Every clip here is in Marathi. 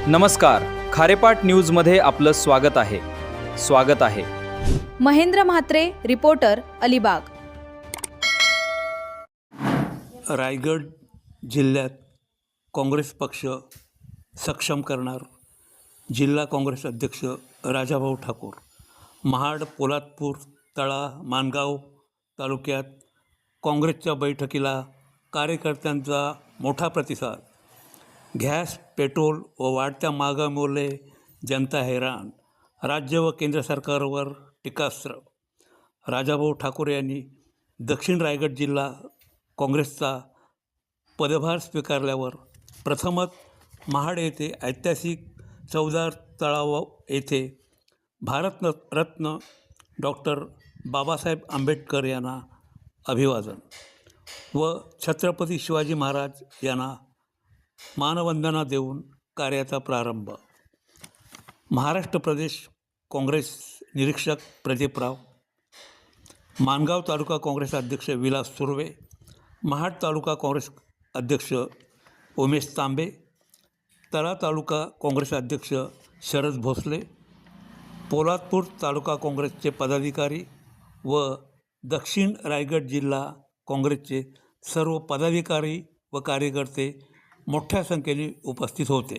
नमस्कार, खारेपाट न्यूजमध्ये आपलं स्वागत आहे। महेंद्र म्हात्रे, रिपोर्टर, अलिबाग। रायगड जिल्ह्यात काँग्रेस पक्ष सक्षम करणार जिल्हा काँग्रेस अध्यक्ष राजाभाऊ ठाकूर। महाड, पोलादपूर, तळा, माणगाव तालुक्यात काँग्रेसच्या बैठकीला कार्यकर्त्यांचा मोठा प्रतिसाद। गॅस, पेट्रोल व वाढत्या महागाईमुळे जनता हैराण। राज्य व केंद्र सरकारवर टीकास्त्र। राजाभाऊ ठाकूर यांनी दक्षिण रायगड जिल्हा काँग्रेसचा पदभार स्वीकारल्यावर प्रथमच महाड येथे ऐतिहासिक चौदार तळाव येथे भारतरत्न डॉक्टर बाबासाहेब आंबेडकर यांना अभिवादन व छत्रपती शिवाजी महाराज यांना मानवंदना देऊन कार्याचा प्रारंभ। महाराष्ट्र प्रदेश काँग्रेस निरीक्षक प्रदीपराव, माणगाव तालुका काँग्रेस अध्यक्ष विलास सुर्वे, महाड तालुका काँग्रेस अध्यक्ष उमेश तांबे, तळा तालुका काँग्रेस अध्यक्ष शरद भोसले, पोलादपूर तालुका काँग्रेसचे पदाधिकारी व दक्षिण रायगड जिल्हा काँग्रेसचे सर्व पदाधिकारी व कार्यकर्ते मोठ्या संख्येने उपस्थित होते।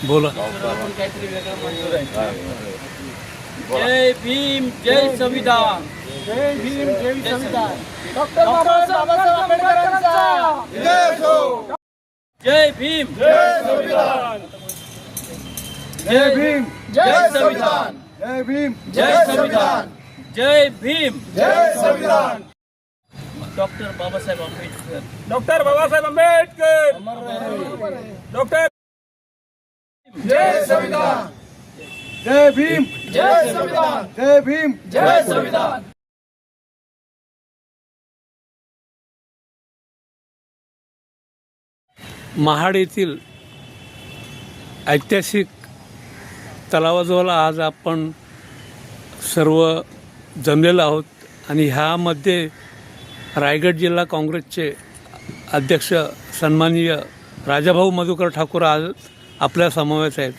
बोला। जय भीम, जय संविधान। जय भीम, जय संविधान। डॉक्टर बाबासाहेब आंबेडकरांचा जय हो। जय भीम, जय संविधान। जय भीम, जय संविधान। जय भीम, जय संविधान। जय भीम, जय संविधान। Doctor Babasaheb Ambedkar, doctor Babasaheb Ambedkar, doctor जय संविधान। जय भीम, जय संविधान। जय भीम, जय संविधान। महाड येथील ऐतिहासिक तलावाजवळ आज आपण सर्व जमलेलो आहोत आणि ह्यामध्ये रायगड जिल्हा काँग्रेसचे अध्यक्ष सन्माननीय राजाभाऊ मधुकर ठाकूर आज आपल्या समवेत आहेत।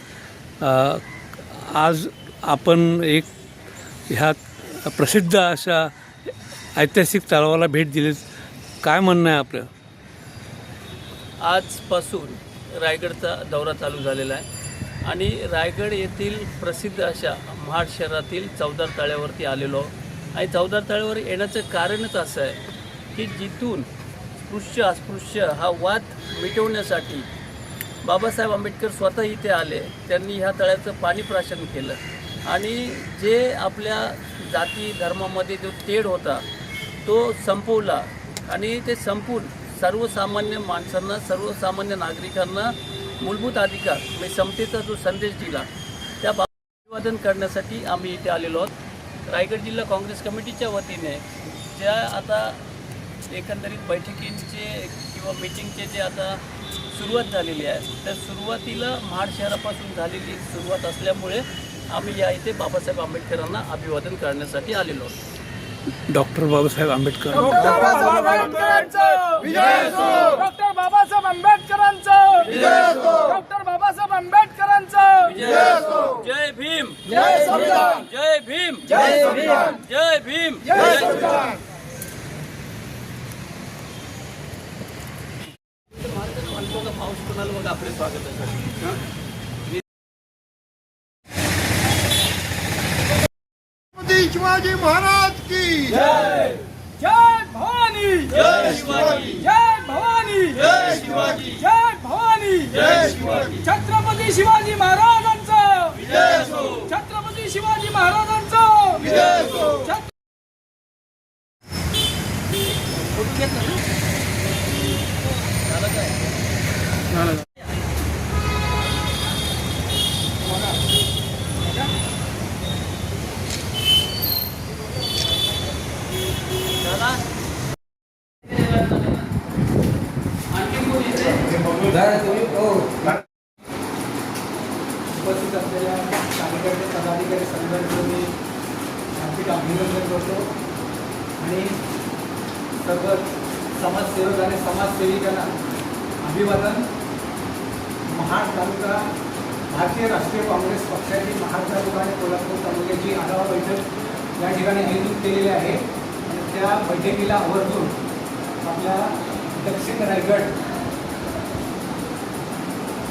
आज आपण एक ह्या प्रसिद्ध अशा ऐतिहासिक तलावाला भेट दिली, काय म्हणणं आहे आपलं? आजपासून रायगडचा दौरा चालू झालेला आहे आणि रायगड येथील प्रसिद्ध अशा महाड शहरातील चौदार तळ्यावरती आलेलो आणि चौदार तळ्यावर येण्याचं कारणच असं आहे की जिथून स्पृश्य अस्पृश्य हा वाद मिटवण्यासाठी बाबासाहेब आंबेडकर स्वतः इथे आले। त्यांनी ह्या तळ्याचं पाणी प्राशन केलं आणि जे आपल्या जाती धर्मामध्ये जो तेढ होता तो संपवला आणि ते संपून सर्वसामान्य माणसांना, सर्वसामान्य नागरिकांना मूलभूत अधिकार म्हणजे समतेचा जो संदेश दिला त्या अभिवादन करण्यासाठी आम्ही इथे आलेलो आहोत। रायगड जिल्हा काँग्रेस कमिटीच्या वतीने ज्या आता एकंदरीत बैठकींचे किंवा मीटिंगचे जे आता सुरुवात झालेली आहे त्या सुरुवातीला महाड शहरापासून झालेली सुरुवात असल्यामुळे आम्ही या इथे बाबासाहेब आंबेडकरांना अभिवादन करण्यासाठी आलेलो आहोत। डॉक्टर बाबासाहेब आंबेडकर, डॉक्टर बाबासाहेब आंबेडकरांचा विजय असो। डॉक्टर बाबासाहेब आंबेडकरांचा विजय असो। डॉक्टर बाबासाहेब आंबेडकरांचा विजय असो। जय भीम, जय संविधान। जय भीम, जय संविधान। जय भीम, जय संविधान। पाऊस कोणाला बघा आपले स्वागत आहे। शिवाजी महाराज की जय। जय भारत। जय भवानी जय शिवाजी जय भवानी जय शिवाजी छत्रपती शिवाजी महाराजांचा विजय असो छत्रपती शिवाजी महाराजांचा विजय असो उपस्थित असलेल्या कार्यकर्ते पदाधिकारी संघटनेचं मी हार्दिक अभिनंदन करतो आणि सर्व समाजसेवक आणि समाजसेविकांना अभिवादन. महाड तालुका भारतीय राष्ट्रीय काँग्रेस पक्षाची महाड तालुका आणि कोल्हापूर तालुक्याची आढावा बैठक या ठिकाणी आयोजित केलेली आहे आणि त्या बैठकीला आवर्जून आपल्या दक्षिण रायगड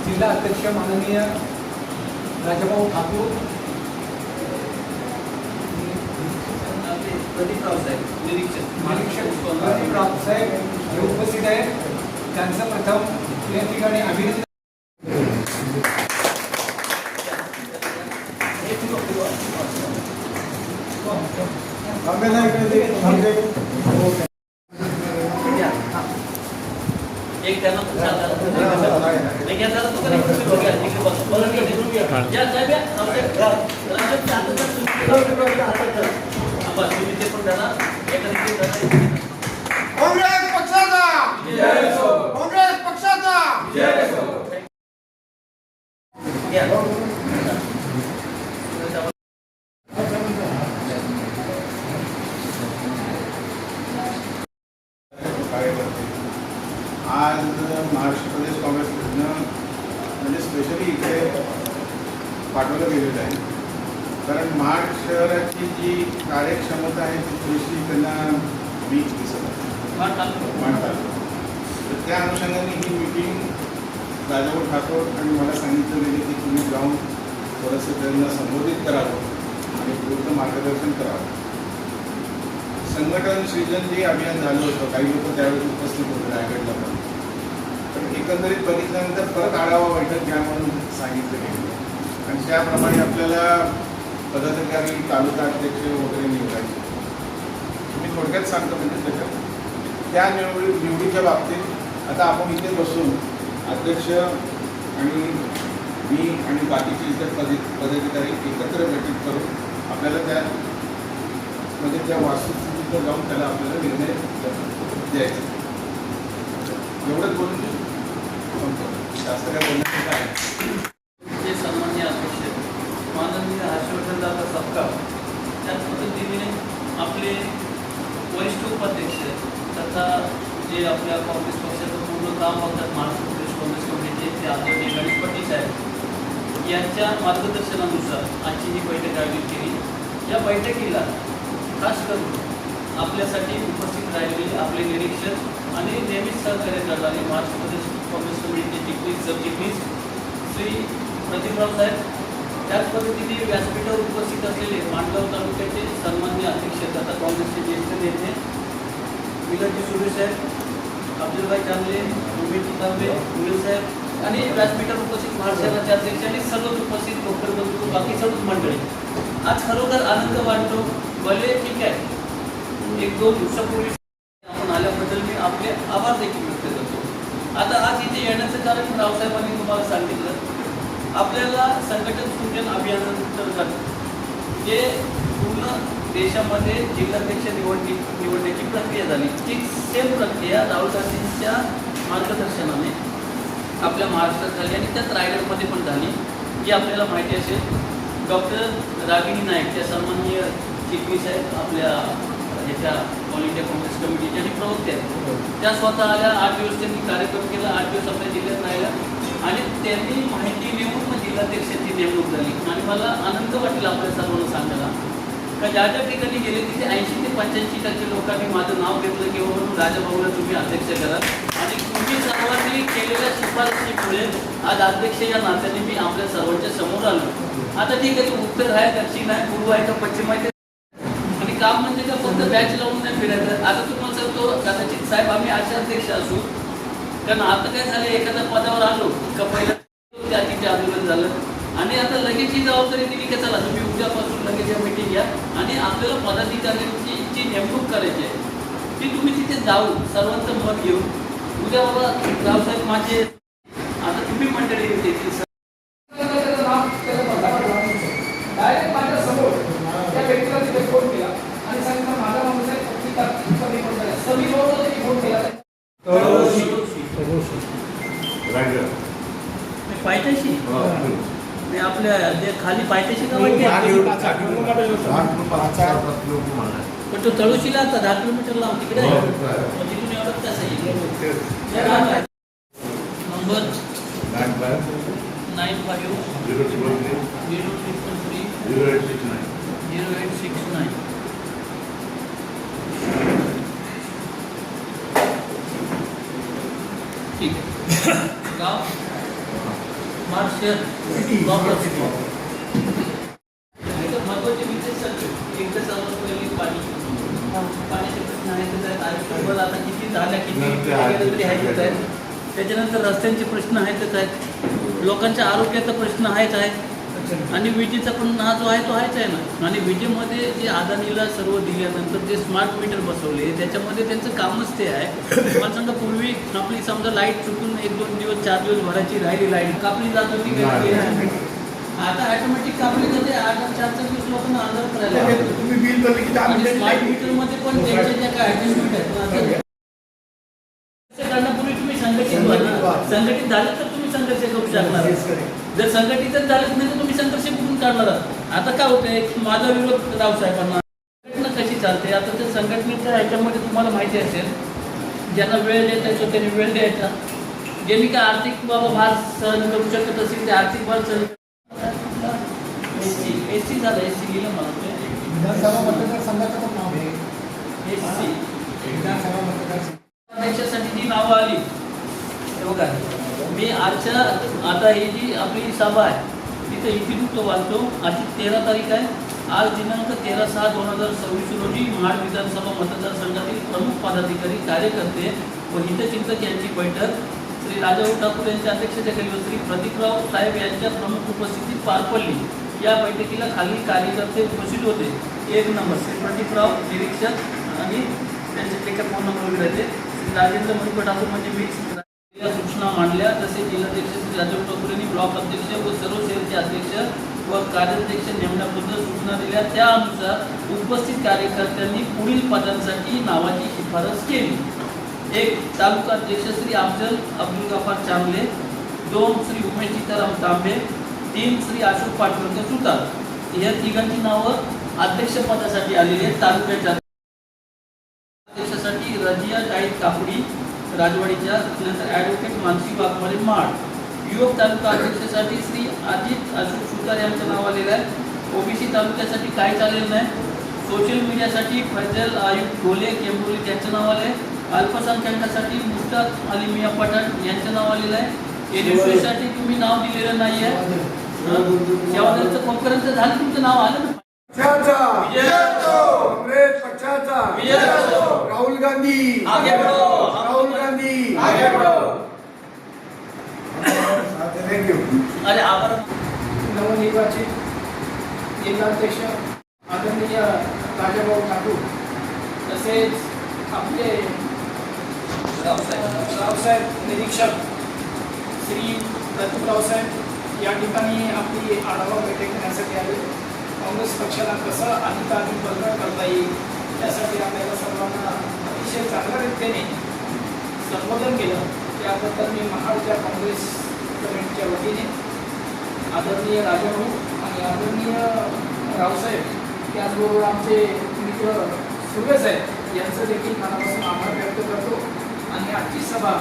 जिल्हा अध्यक्ष माननीय राजाभाऊ ठाकूर, प्रदीप रावसाहेब निरीक्षक प्रदीप रावसाहेब हे उपस्थित आहेत. त्यांचं प्रथम या ठिकाणी अभिनंदन. एक त्यांना नाही घ्या जरा तू कधी बघा इकडे बघ बघा या साहेब या तुम्ही ते पण त्यांना काँग्रेस पक्षाचा विजय असो काँग्रेस पक्षाचा विजय असो. आज महाराष्ट्र प्रदेश काँग्रेसकडनं म्हणजे स्पेशली इकडे पाठवलं गेलेलं आहे कारण महाड शहराची जी कार्यक्षमता आहे ती थोडीशी त्यांना वीक दिसत आहे मांडतात. तर त्या अनुषंगाने ही मीटिंग राजाभाऊ ठाकूर आणि मला सांगितलं गेलं की तुम्ही जाऊन थोडंसं त्यांना संबोधित करावं आणि पूर्ण मार्गदर्शन करावं. संघटन सृजन जे अभियान झालं होतं काही लोक त्यावेळेस उपस्थित होते रायगडला पण. तर एकंदरीत बघितल्यानंतर परत आढावा बैठक घ्या म्हणून सांगितलं गेलं आणि त्याप्रमाणे आपल्याला पदाधिकारी तालुका अध्यक्ष वगैरे निवडायचे. मी थोडक्यात सांगतो म्हणजे त्याच्यात त्या निवडीच्या बाबतीत आता आपण इथे बसून अध्यक्ष आणि मी आणि बाकीचे इतर पदाधिकारी एकत्र बैठक करून आपल्याला त्या म्हणजे त्या वास्तुस्थितीत जाऊन त्याला आपल्याला निर्णय द्यायचा. एवढंच बोलून जास्त काय बोलण्याचं काय जे सन्माननीय अध्यक्ष माननीय हर्षवर्धनदादा सपकाळ त्याच पद्धतीने आपले वरिष्ठ उपाध्यक्ष तथा जे आपल्या काँग्रेस पक्षाचं पूर्ण काम बघतात महाराष्ट्र प्रदेश काँग्रेस कमिटीचे ते आदरणीय गणेश पाटील साहेब यांच्या मार्गदर्शनानुसार आजची ही बैठक आयोजित केली. या बैठकीला खास करून आपल्यासाठी उपस्थित राहिलेले आपले निरीक्षक आणि नेहमीच सहकार्य करणारे महाराष्ट्र प्रदेश काँग्रेस कमिटीचे चिटणीस सरचिटणीस श्री प्रदीपराव साहेब, त्याच पद्धतीने व्यासपीठावर उपस्थित असलेले माणगाव तालुक्याचे सन्मान्य अध्यक्ष तथा काँग्रेसचे ज्येष्ठ नेते विलाजी सुरे साहेब, अब्दुलभाई चांगले, उमेश तांबे, मुले साहेब आणि व्यासपीठावर उपस्थित महाराष्ट्राचे अध्यक्ष आणि सर्वच उपस्थित डॉक्टर बंधू बाकी सर्वच मंडळी. आज खरोखर आनंद वाटतो. भले ठीक आहे 1-2 दिवसापूर्वी आपण आल्याबद्दल मी आपले आभार देखील व्यक्त करतो. आता आज इथे येण्याचं कारण रावसाहेबांनी तुम्हाला सांगितलं आपल्याला संघटन सृजन अभियानांतर्गत जे पूर्ण देशामध्ये जिल्हाध्यक्ष निवडण्याची प्रक्रिया झाली ती सेम प्रक्रिया राहुल गांधींच्या मार्गदर्शनाने आपल्या महाराष्ट्रात झाली आणि त्यात रायगडमध्ये पण झाली. जी आपल्याला माहिती असेल डॉक्टर रागिणी नाईक त्या सन्माननीय चिटणीस आहेत आपल्या ह्याच्या ऑल इंडिया काँग्रेस कमिटीच्या आणि प्रवक्ते आहेत. त्या स्वतः आल्या 8 दिवस त्यांनी कार्यक्रम केला. 8 दिवस आपल्या जिल्ह्यात राहिला आणि त्यांनी माहिती नेऊन मग जिल्हाध्यक्षाची नेमणूक झाली. आणि मला आनंद वाटला आपल्या सर्वांना सांगायला का ज्या ज्या ठिकाणी गेले तिथे 80 ते 85% लोकांनी माझं नाव घेतलं किंवा म्हणून राजाभाऊला तुम्ही अध्यक्ष करा आणि तुम्ही सर्वांनी केलेल्या शिफारशीमुळे आज अध्यक्ष या नात्याने मी आपल्या सर्वांच्या समोर आलो. आता ठीक आहे, उत्तर आहे, दक्षिण आहे, पूर्व आहे का पश्चिम आहे आणि काम म्हणजे का फक्त बॅच लावून नाही फिरायचं. आता तुम्हाला सांगतो, कदाचित साहेब आम्ही असे अध्यक्ष असू, कारण आता काय झालं, एखाद्या पदावर आलो का पहिला जातीचे आंदोलन झालं आणि आता लगेच ही जबाबदारी दिली की चला तुम्ही उद्यापासून लगेच या मीटिंग घ्या आणि आपल्याला पदाधिकाऱ्यांची जी नेमणूक करायची आहे ती तुम्ही तिथे जाऊन सर्वांचं मत घेऊन उद्या बाबा रावसाहेब माझे आता तुम्ही मंडळी होते डायरेक्ट माझ्या समोर त्या व्यक्तीला तिथे फोन केला आणि सांगितलं माझा माणूस आहे कमी फोन केला समी बरोबर त्यांनी फोन केला. पायथ्याशी मी आपल्या जे खाली पायथ्याशी का माहिती पण तो तळोशीला आता 10 किलोमीटर लांब तिकडे आहे. मग तिथून एवढं कसं आहे नंबर 9503030869 ठीक आहे. गाव महत्वाचे विशेष एकदा सर्वात पहिली पाण्याचे प्रश्न आहेत आयुष्यभर आता किती झाल्या किती तरी आहेतच आहेत. त्याच्यानंतर रस्त्यांचे प्रश्न आहेतच आहेत, लोकांच्या आरोग्याचा प्रश्न आहेच आहे आणि विजेचा पण हा जो आहे तो आहेच आहे ना. आणि विजेमध्ये जे अदानीला सर्व दिल्यानंतर जे स्मार्ट मीटर बसवले त्याच्यामध्ये त्यांचं कामच ते आहे. मला सांगा पूर्वी आपली समजा लाईट चुकून 1-2 दिवस 4 दिवस भराची राहिली लाईट कापली जात होती आता ऑटोमॅटिक कापली जाते. 4-4 दिवस लोकांना अंधार करायला आणि स्मार्ट मीटरमध्ये पण त्यांच्या ज्या काय ॲडजस्टमेंट आहेत करण्यापूर्वी तुम्ही संघटित झालं तर तुम्ही संघर्ष करू शकणार. जर संघटितच झालंच नाही तर तुम्ही संघर्ष कुठून काढणार आहात. आता काय होतंय माझा विरोध रावसाहेबांना संघटना कशी चालते. आता त्या संघटनेच्या ह्याच्यामध्ये तुम्हाला माहिती असेल ज्यांना वेळ देता येतो त्यांनी वेळ द्यायचा. ज्यांनी काय आर्थिक बाबा भार सहन करू शकत असेल ते आर्थिक भार सहन एससी झालं एससी लिहिलं मला विधानसभा मतदारसंघाचं पण नाव आहे एससी विधानसभा मतदारसंघ अध्यक्षासाठी जी नावं आली हे बघा मी आजच्या आता ही जी आपली सभा आहे तिथं इतिवृत्त वाचतो. आजची 13 तारीख आहे. आज दिनांक 13/6/2026 रोजी महाड विधानसभा मतदारसंघातील प्रमुख पदाधिकारी कार्यकर्ते व हितचिंतक यांची बैठक श्री राजाभाऊ ठाकूर यांच्या अध्यक्षतेखाली व श्री प्रदीपराव साहेब यांच्या प्रमुख उपस्थितीत पार पडली. या बैठकीला खालील कार्यकर्ते उपस्थित होते. 1 नंबर श्री प्रदीपराव निरीक्षक आणि त्यांचे फोन नंबर वगैरे येते. श्री राजेंद्र मणिपूर ठाकूर म्हणजे मी या सूचना मांडल्या. तसेच जिल्हाध्यक्ष श्री राजाभाऊ ठाकूर यांनी ब्लॉक अध्यक्ष व सर्व शहरचे अध्यक्ष व कार्याध्यक्ष नेमण्याबद्दल सूचना दिल्या. त्यानुसार उपस्थित कार्यकर्त्यांनी पुढील पदांसाठी नावाची शिफारस केली. 1 तालुका अध्यक्ष श्री अफजल अब्दुल गफार चांगले, 2 श्री उमेश सीताराम तांबे, 3 श्री अशोक पाटवरकर सुतार. या तिघांची नावं अध्यक्षपदासाठी आलेली आहेत. तालुक्याच्या अध्यक्षासाठी रजिया जाहीद कापडी राजवाडीच्या, नंतर ॲडव्होकेट मानसी वाघमारे माड. युवक तालुका अध्यक्षासाठी श्री अजित अशोक सुतार यांचं नाव आलेलं आहे. ओबीसी तालुक्यासाठी काहीच आलेलं नाही. सोशल मीडियासाठी फैजल आयुब घोले केंबोली त्यांचं नाव आलं आहे. अल्पसंख्याकासाठी मुश्ताक अली मिया पठाण यांचं नाव आलेलं आहे. एनएसयूसाठी तुम्ही नाव दिलेलं नाही आहे. शेवटचं कोकरांचं झालं तुमचं नाव आलं ना. काँग्रेस पक्षाचा राहुल गांधी राहुल गांधी थँक्यू. अरे आभार. नवनिर्वाचित जिल्हाध्यक्ष आदरणीय राजाभाऊ ठाकूर तसेच आपले रावसाहेब निरीक्षक श्री प्रदीपराव साहेब या ठिकाणी आपली आढावा बैठक घेण्यासाठी आले. काँग्रेस पक्षाला कसं अधिकाधिक बळकट करता येईल त्यासाठी आपल्याला सर्वांना अतिशय चांगल्या रीतीने संबोधन केलं. त्याबद्दल मी महाडच्या काँग्रेस कमिटीच्या वतीने आदरणीय राजाभाऊ आणि आदरणीय रावसाहेब त्याचबरोबर आमचे मित्र सुरेश साहेब यांचं देखील मनापासून आभार व्यक्त करतो आणि आजची सभा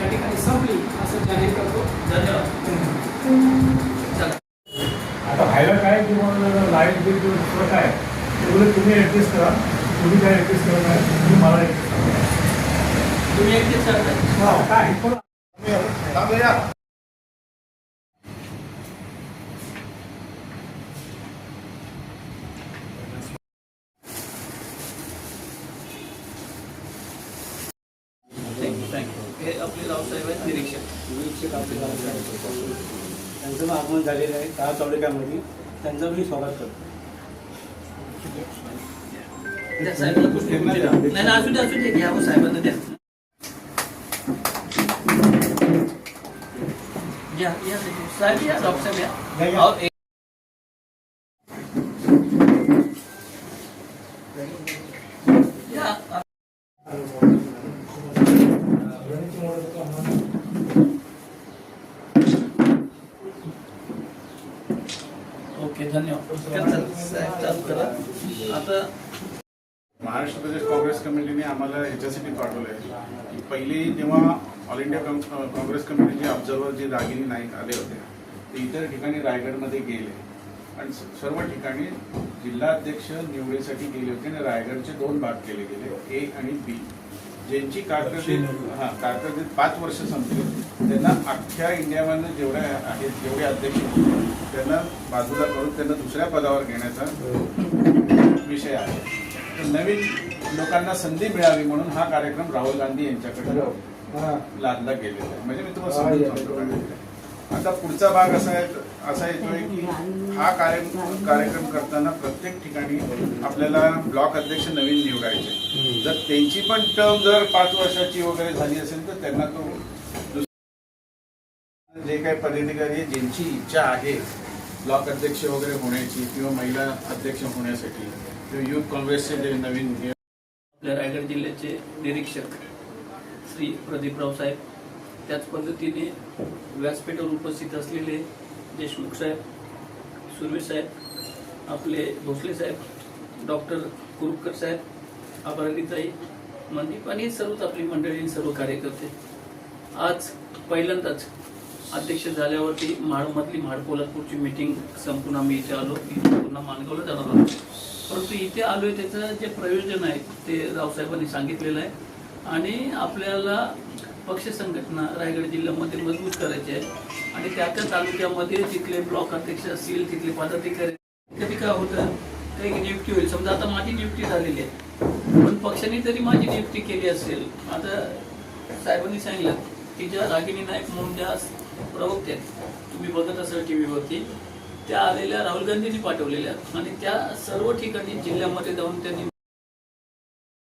या ठिकाणी संपली असं जाहीर करतो. धन्यवाद. आता व्हायला काय किंवा लाईट बिल किंवा काय तेवढं तुम्ही ॲडजस्ट करा. तुम्ही काय ॲडजस्ट करत आहे तुम्ही मला ॲडजस्ट करा. तुम्ही एकटेच करताय काय पण आपले रावसाहेब आहेत निरीक्षक. निरीक्षक आपले त्यांचं आगमन झालेलं आहे 10 तालुक्यामध्ये. त्यांचं मी स्वागत करतो. त्या साहेबांना पुष्पगुच्छ द्या. नाही ना, असू दे घ्या हो, साहेबांना द्या. या साहेब या, डॉक्टर साहेब या. अहो, या. ओके, धन्यवाद. साहेब चालू करा आता. महाराष्ट्र प्रदेश काँग्रेस कमिटीने आम्हाला ह्याच्यासाठी पाठवलं आहे की पहिली जेव्हा ऑल इंडिया काँग्रेस कमिटीचे ऑब्झर्वर जे दागिनी नाईक आले होते ते इतर ठिकाणी रायगडमध्ये गेले आणि सर्व ठिकाणी जिल्हाध्यक्ष निवडीसाठी गेले होते आणि रायगडचे 2 भाग केले गेले, ए आणि बी. ज्यांची कारकिर्दीत 5 वर्ष संपली त्यांना अख्ख्या इंडियामधनं जेवढ्या आहेत जेवढे अध्यक्ष त्यांना बाजूला करून त्यांना दुसऱ्या पदावर घेण्याचा विषय आहे. तर नवीन लोकांना संधी मिळावी म्हणून हा कार्यक्रम राहुल गांधी यांच्याकडे लादला गेलेला आहे. म्हणजे मी तुम्हाला सांगतो. आता पुढचा भाग असा येतोय की हा कार्यक्रम करताना प्रत्येक ठिकाणी आपल्याला ब्लॉक अध्यक्ष नवीन निवडायचे. जर त्यांची पण टर्म जर 5 वर्षाची वगैरे झाली असेल तर त्यांना तो जे काही पदाधिकारी ज्यांची इच्छा आहे ब्लॉक अध्यक्ष वगैरे होण्याची किंवा महिला अध्यक्ष होण्यासाठी किंवा युथ काँग्रेसचे जे नवीन आपल्या रायगड जिल्ह्याचे निरीक्षक श्री प्रदीपराव साहेब, त्याच पद्धतीने व्यासपीठावर उपस्थित असलेले देशमुख साहेब, सुर्वे साहेब, आपले भोसले साहेब, डॉक्टर कुरुपकर साहेब, अपराधीताई, मनदीप आणि सर्वच आपली मंडळी, सर्व कार्यकर्ते. आज पहिल्यांदाच अध्यक्ष झाल्यावरती महाडमधली पोलादपूरची मीटिंग संपून आम्ही इथे आलो. पुन्हा माणगावला जाणार आहोत, परंतु इथे आलोय त्याचं जे प्रयोजन आहे ते रावसाहेबांनी सांगितलेलं आहे आणि आपल्याला पक्ष संघटना रायगड जिल्ह्यामध्ये मजबूत करायची आहे आणि त्या तालुक्यामध्ये जिथले ब्लॉक अध्यक्ष असतील तिथले पदाधिकारी कधी काय होतं काही नियुक्ती होईल. समजा आता माझी नियुक्ती झालेली आहे पण पक्षाने जरी माझी नियुक्ती केली असेल, आता साहेबांनी सांगितलं की ज्या रागिनी नाईक म्हणून ज्या प्रवक्त्या तुम्ही बघत असाल टीव्हीवरती, त्या आलेल्या राहुल गांधींनी पाठवलेल्या आणि त्या सर्व ठिकाणी जिल्ह्यामध्ये जाऊन त्यांनी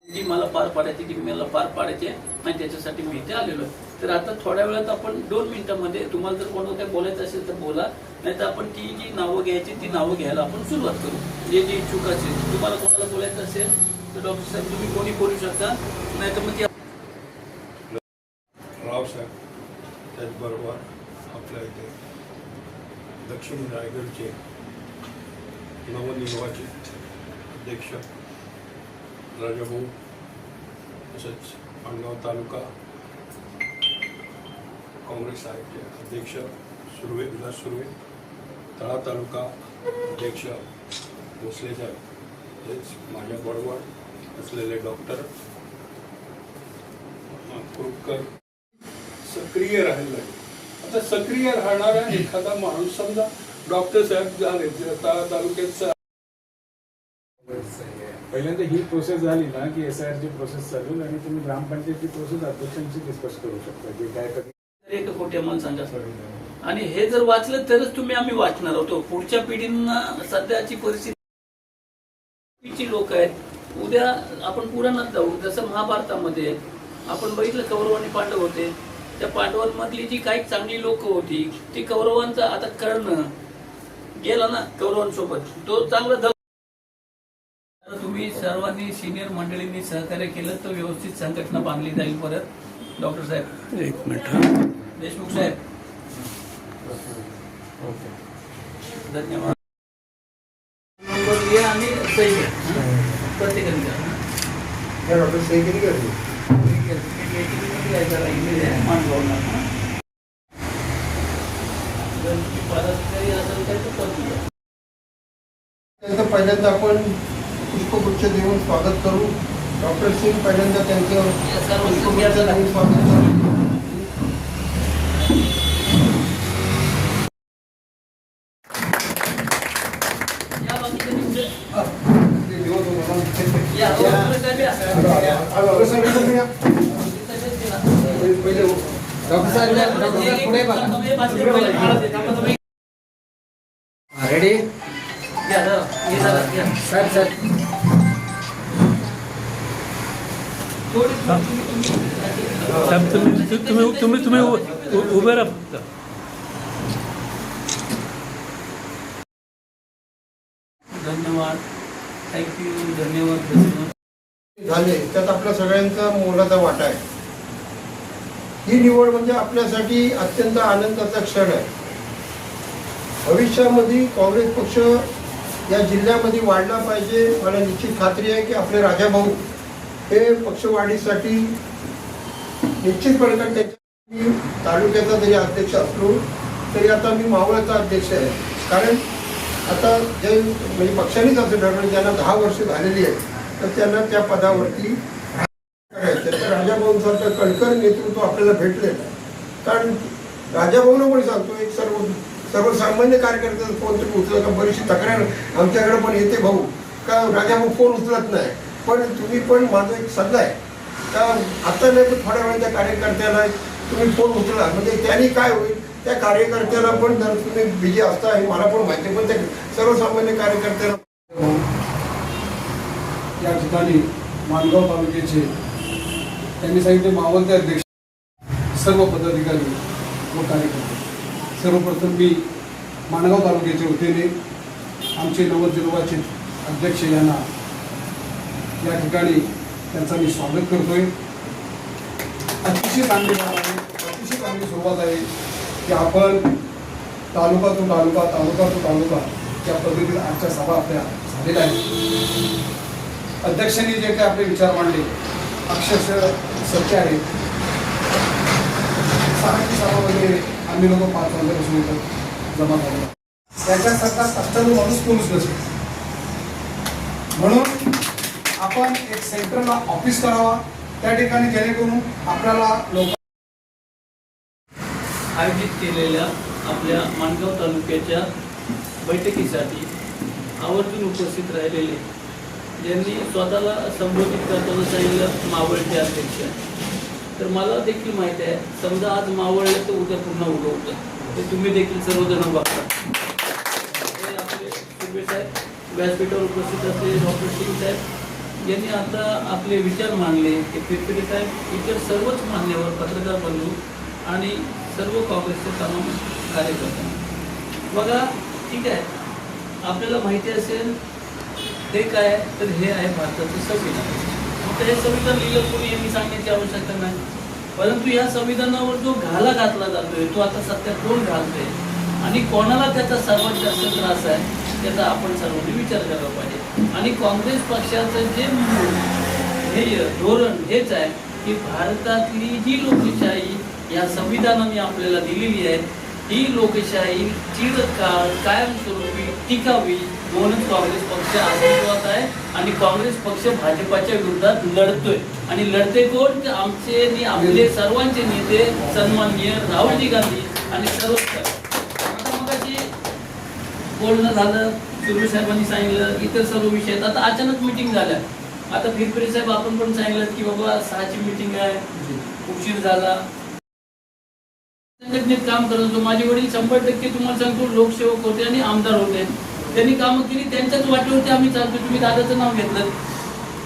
जी मला पार पाडायची ती मला पार पाडायची आणि त्याच्यासाठी मी इथे आलेलो आहे. तर आता थोड्या वेळात आपण 2 मिनिटांमध्ये तुम्हाला जर कोणाला काही बोलायचं असेल तर बोला, नाही तर आपण ती जी नावं घ्यायची ती नावं घ्यायला आपण सुरुवात करू. जे इच्छुक असेल, तुम्हाला कोणाला बोलायचं असेल तर डॉक्टर साहेब तुम्ही कोणी बोलू शकता, नाही तर मग ती रावसाहेब. त्याचबरोबर आपल्या इथे दक्षिण रायगडचे नवनिर्वाचित अध्यक्ष राजाभाऊ, तसंच माणगाव तालुका काँग्रेस साहेबचे अध्यक्ष सुर्वे, विलास सुर्वे, तळा तालुका अध्यक्ष भोसले साहेब, तेच माझ्या बरोबर असलेले डॉक्टर कुरुपकर. सक्रिय राहिलं आहे. आता सक्रिय राहणारा एखादा माणूस समजा डॉक्टर साहेब झाले तळा तालुक्याचा पहिल्यांदा ही प्रोसेस झाली ना की SIRची प्रोसेस चालू आणि तुम्ही ग्रामपंचायतची प्रोसेस अध्यक्षांशी डिस्कस करू शकता जे काय कधी 1 कोटी मला सांगा. आणि हे जर वाचलं तरच तुम्ही आम्ही वाचणार होतो. पुढच्या पिढींना सध्याची परिस्थिती लोक आहेत. उद्या आपण पुराणात जाऊ, जसं महाभारतामध्ये आपण बघितलं कौरव आणि पांडव होते. त्या पांडवांमधली जी काही चांगली लोक होती ती कौरवांचा आता कर्ण गेला ना कौरवांसोबत, तो चांगला. तुम्ही सर्वांनी सिनियर मंडळींनी सहकार्य केलं तर व्यवस्थित संघटना बांधली जाईल. परत डॉक्टर साहेब 1 मिनिट. देशमुख साहेब धन्यवाद. नंबर लिहा आणि सही घ्या प्रत्येकाने द्या. डॉक्टर सही केली का? त्यांचं पहिल्यांदा आपण पुष्पगुच्छ देऊन स्वागत करू. डॉक्टर सिंग पहिल्यांदा त्यांचं पुष्पगुच्छ देऊन स्वागत करू. पहिले डॉक्टर साहेब पुढे बघा. रेडी साहेब साहेब साहेब तुम्ही उभे राहा फक्त. धन्यवाद, थँक्यू, धन्यवाद. झाले त्यात आपल्या सगळ्यांचा मोलाचा वाटा आहे. ही निवड म्हणजे आपल्यासाठी अत्यंत आनंदाचा क्षण आहे. भविष्यामध्ये काँग्रेस पक्ष या जिल्ह्यामध्ये वाढला पाहिजे. मला निश्चित खात्री आहे की आपले राजाभाऊ हे पक्षवाढीसाठी निश्चितपणे, कारण मी तालुक्याचा जरी अध्यक्ष असलो तरी आता मी मावळाचा अध्यक्ष आहे. कारण आता जे म्हणजे पक्षानेच असं ठरवलं ज्यांना 10 वर्ष झालेली आहेत तर त्यांना त्या पदावरती करायचं. तर राजाभाऊंसारखं कणकर नेतृत्व आपल्याला भेटलेलं आहे. कारण राजाभाऊंना पण सांगतो, एक सर्वसामान्य कार्यकर्त्याचा फोन तुम्ही उचलला का, बरीचशी तक्रार आमच्याकडे पण येते भाऊ का राजाभाऊ फोन उचलत नाही. पण तुम्ही पण माझा एक सल्ला आहे का आता नाही पण थोड्या वेळ त्या कार्यकर्त्याला तुम्ही फोन उचला, म्हणजे त्यांनी काय होईल त्या कार्यकर्त्याला पण जर तुम्ही बिजी असता हे मला पण माहिती, पण त्या सर्वसामान्य कार्यकर्त्याला या ठिकाणी माणगाव तालुक्याचे त्यांनी सांगितले मावळते अध्यक्ष सर्व पदाधिकारी व कार्यकर्ते. सर्वप्रथम मी माणगाव तालुक्याच्या वतीने आमचे नवनिर्वाचित अध्यक्ष यांना या ठिकाणी त्यांचा मी स्वागत करतोय. अतिशय चांगली बाब आहे, अतिशय चांगली सुरुवात आहे की आपण तालुका तो तालुका, तालुका तो तालुका या पद्धतीने आजच्या सभा आपल्या झालेल्या आहेत. अध्यक्षांनी जे काही आपले विचार मांडले अक्षरशः सत्य आहे. सहाची सभामध्ये आम्ही लोक 5 वाजल्यापासून इथं जमा झालो. त्याच्यासारखा कष्टाळू माणूस कोणच नसेल. म्हणून आपण एक सेंट्रलला ऑफिस करावा त्या ठिकाणी जेणेकरून आपल्याला लोक आयोजित केलेल्या आपल्या माणगाव तालुक्याच्या बैठकीसाठी आवर्जून उपस्थित राहिलेले, ज्यांनी स्वतःला संबोधित करताना सांगितलं मावळचे अध्यक्ष. तर मला देखील माहिती आहे, समजा आज मावळले तर उद्या पुन्हा उगवतं. ते तुम्ही देखील सर्वजण बघता. हे आपले सुर्वे साहेब, व्यासपीठावर उपस्थित असलेले डॉक्टर सिंग साहेब यांनी आता आपले विचार मांडले. ते फिरफिरे साहेब, इतर सर्वच मान्यवर पत्रकार बंधू आणि सर्व काँग्रेसचे तमाम कार्यकर्ते. बघा, ठीक आहे, आपल्याला माहिती असेल ते काय, तर हे आहे भारताचं संविधान. फक्त हे संविधान लिहिलं कोणी यांनी सांगण्याची आवश्यकता नाही. परंतु या संविधानावर जो घाला घातला जातोय तो आता सध्या कोण घालतोय आणि कोणाला त्याचा सर्वात जास्त त्रास आहे त्याचा आपण सर्वांनी विचार करायला पाहिजे. आणि काँग्रेस पक्षाचं जे ध्येय धोरण हेच आहे की भारतातली जी लोकशाही या संविधानाने आपल्याला दिलेली आहे ही लोकशाही चिरकाळ कायमस्वरूपी टिकावी म्हणून काँग्रेस पक्ष अस्तित्वात आहे. आणि काँग्रेस पक्ष भाजपाच्या विरोधात लढतोय. आणि लढते कोण? आमचे आपले सर्वांचे नेते सन्माननीय राहुलजी गांधी आणि सर्व. आता मगाशी बोलणं झालं, सुर्वे साहेबांनी सांगितलं, इतर सर्व विषय. आता अचानक मिटिंग झाल्या. आता फिरफिरे साहेब आपण पण सांगितलं की बाबा 6ची मिटिंग आहे, उशीर झाला. संघटनेत काम करत होतो. माझे वडील 100% तुम्हाला सांगतो लोकसेवक होते आणि आमदार होते. त्यांनी कामं केली, त्यांच्याच वाटेवरती आम्ही चालतो. तुम्ही दादाचं नाव घेतलं.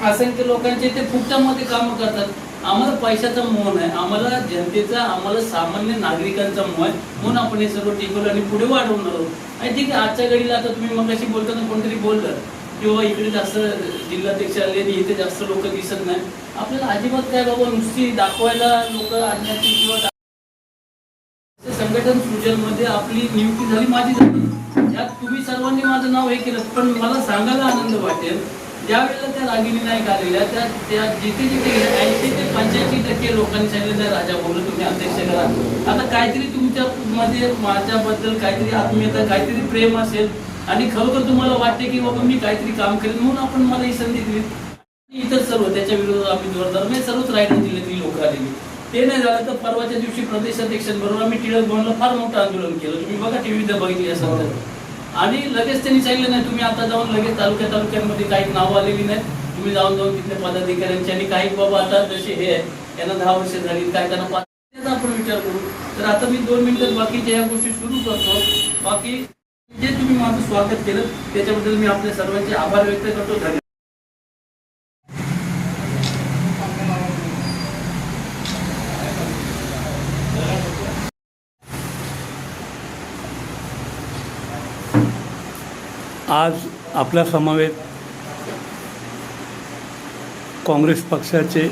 असंख्य लोकांचे ते फुकटामध्ये कामं करतात. आम्हाला पैशाचा मोह आहे, आम्हाला जनतेचा, आम्हाला सामान्य नागरिकांचा मोह आहे. म्हणून आपण हे सर्व टिकवलं आणि पुढे वाढवणार आहोत. आणि ठीक आहे, आजच्या घडीला आता तुम्ही मगाशी बोलताना कोणतरी बोललं किंवा इकडे जास्त जिल्हाध्यक्ष आले आणि इथे जास्त लोक दिसत नाही. आपल्याला अजिबात काय बाबा नुसती दाखवायला लोक आणण्याची किंवा संघटन सृजनमध्ये आपली नियुक्ती झाली, माझी झाली. यात तुम्ही सर्वांनी माझं नाव हे केलं. पण मला सांगायला आनंद वाटेल, ज्या वेळेला त्या रागिणी नाईक आलेल्या त्या जिथे 80 ते 85% लोकांनी सांगितलं राजा बोलू तुम्ही अध्यक्ष करा. आता काहीतरी तुमच्या मध्ये माझ्याबद्दल काहीतरी आत्मीयता, काहीतरी प्रेम असेल आणि खरोखर तुम्हाला वाटते की बाबा मी काहीतरी काम करेन म्हणून आपण मला ही संधी दिली. इतर सर्व त्याच्या विरोधात आम्ही जोरदार नाही, सर्वच रायगड जिल्ह्यातली लोक आलेली. ते नाही झालं तर परवाच्या दिवशी प्रदेशाध्यक्षांबरोबर आम्ही टिळक भवनला फार मोठं आंदोलन केलं. तुम्ही बघा टीव्हीत बघितली असेल. आणि लगेच त्यांनी सांगितलं नाही तुम्ही आता जाऊन लगेच तालुक्यामध्ये काही नाव आलेली नाही, तुम्ही जाऊन तिथल्या पदाधिकाऱ्यांची आणि काही बाबा आता जसे हे आहे यांना 10 वर्ष झाली काय त्यांना आपण विचार करू. तर आता मी 2 मिनिटात बाकीच्या या गोष्टी सुरू करतो. बाकी जे तुम्ही माझं स्वागत केलं त्याच्याबद्दल मी आपल्या सर्वांचे आभार व्यक्त करतो. धन्यवाद. आज आपल्या समवेत काँग्रेस पक्षाचे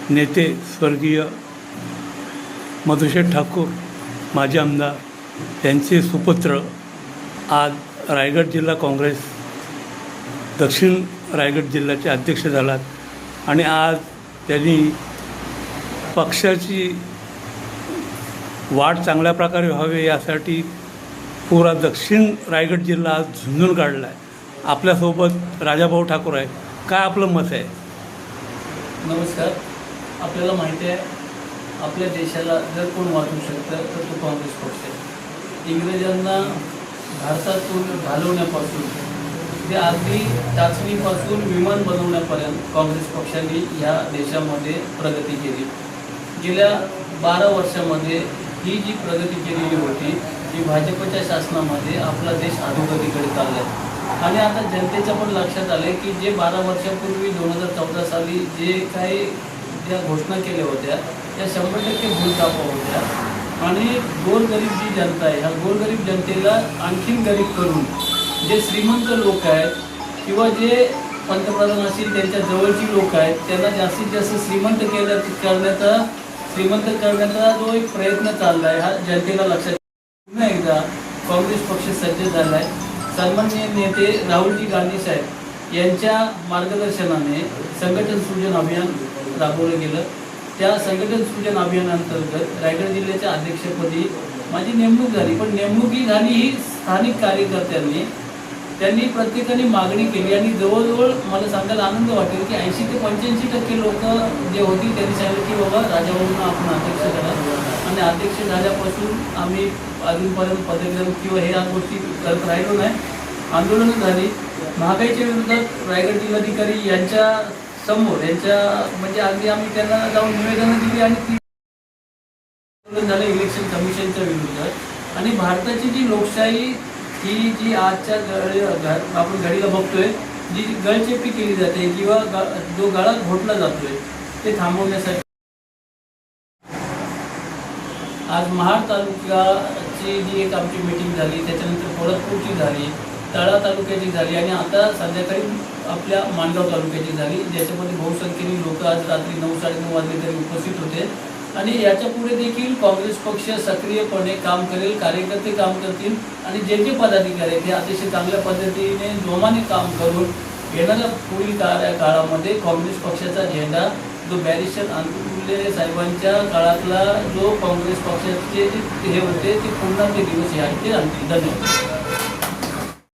नेते स्वर्गीय मधुशेठ ठाकूर माजी आमदार यांचे सुपुत्र आज रायगड जिल्हा काँग्रेस दक्षिण रायगड जिल्ह्याचे अध्यक्ष झालात आणि आज त्यांनी पक्षाची वाढ चांगल्या प्रकारे व्हावी यासाठी पुरा दक्षिण रायगड जिल्हा आज झुंजून काढला आहे. आपल्यासोबत राजाभाऊ ठाकूर आहे. काय आपलं मत आहे? नमस्कार. आपल्याला माहिती आहे आपल्या देशाला जर कोण वाचवू शकतं तर तो काँग्रेस पक्ष आहे. इंग्रजांना भारतातून घालवण्यापासून ते अगदी चाचणीपासून विमान बनवण्यापर्यंत काँग्रेस पक्षाने ह्या देशामध्ये प्रगती केली. गेल्या 12 वर्षामध्ये ही जी प्रगती केलेली होती की भाजपच्या शासनामध्ये आपला देश अधोगतीकडे चालला आहे. आणि आता जनतेच्या पण लक्षात आले की जे 12 वर्षापूर्वी 2014 साली जे काही ज्या घोषणा केल्या होत्या त्या 100% भूलथापा होत्या. आणि गोरगरीब जी जनता आहे ह्या गोरगरीब जनतेला आणखीन गरीब करून जे श्रीमंत लोक आहेत किंवा जे पंतप्रधान असतील त्यांच्या जवळची लोक आहेत त्यांना जास्तीत जास्त श्रीमंत करण्याचा जो एक प्रयत्न चालला आहे हा जनतेला लक्षात. पुन्हा एकदा काँग्रेस पक्ष सज्ज झाला आहे. सन्माननीय नेते राहुलजी गांधी साहेब यांच्या मार्गदर्शनाने संघटन सृजन अभियान राबवलं गेलं. त्या संघटन सृजन अभियानांतर्गत रायगड जिल्ह्याच्या अध्यक्षपदी माझी नेमणूक झाली. पण नेमणूक ही झाली ही स्थानिक कार्यकर्त्यांनी. त्यांनी प्रत्येकाने मागणी केली आणि जवळजवळ मला सांगायला आनंद वाटेल की 80 ते 85% लोक जे होती त्यांनी सांगितलं की बाबा राजाभाऊंना आपण अध्यक्ष करा. आणि अध्यक्ष झाल्यापासून आम्ही अजूनपर्यंत पदग्रहण किंवा हे या गोष्टी करत राहिलो नाही. आंदोलनं झाली. महागाईच्या विरोधात रायगड जिल्हाधिकारी यांच्या समोर म्हणजे अगदी आम्ही त्यांना जाऊन निवेदनं दिली आणि ती आंदोलन झालं इलेक्शन कमिशनच्या विरोधात. आणि भारताची जी लोकशाही ही जी आजच्या आपण घडीला बघतोय जी गळचेपी केली जाते किंवा जो गळा घोटला जातोय ते थांबवण्यासाठी आज महाड तालुक्याची जी एक आमची मीटिंग झाली, त्याच्यानंतर कोळदपूरची झाली, तळा तालुक्याची झाली आणि आता संध्याकाळी आपल्या माणगाव तालुक्याची झाली, ज्याच्यामध्ये बहुसंख्येने लोक आज रात्री 9-9:30 वाजले तरी उपस्थित होते. आणि याच्या पुढे देखील काँग्रेस पक्ष सक्रियपणे काम करेल, कार्यकर्ते काम करतील आणि जे जे पदाधिकारी आहेत ते अतिशय चांगल्या पद्धतीने जोमाने काम करून येणाऱ्या पुढील काळामध्ये काँग्रेस पक्षाचा झेंडा जो बॅरिस्टर अंतुले साहेबांच्या काळातला जो काँग्रेस पक्षाचे हे होते ते पुन्हा ते दिवस या आणतील. धन्यवाद.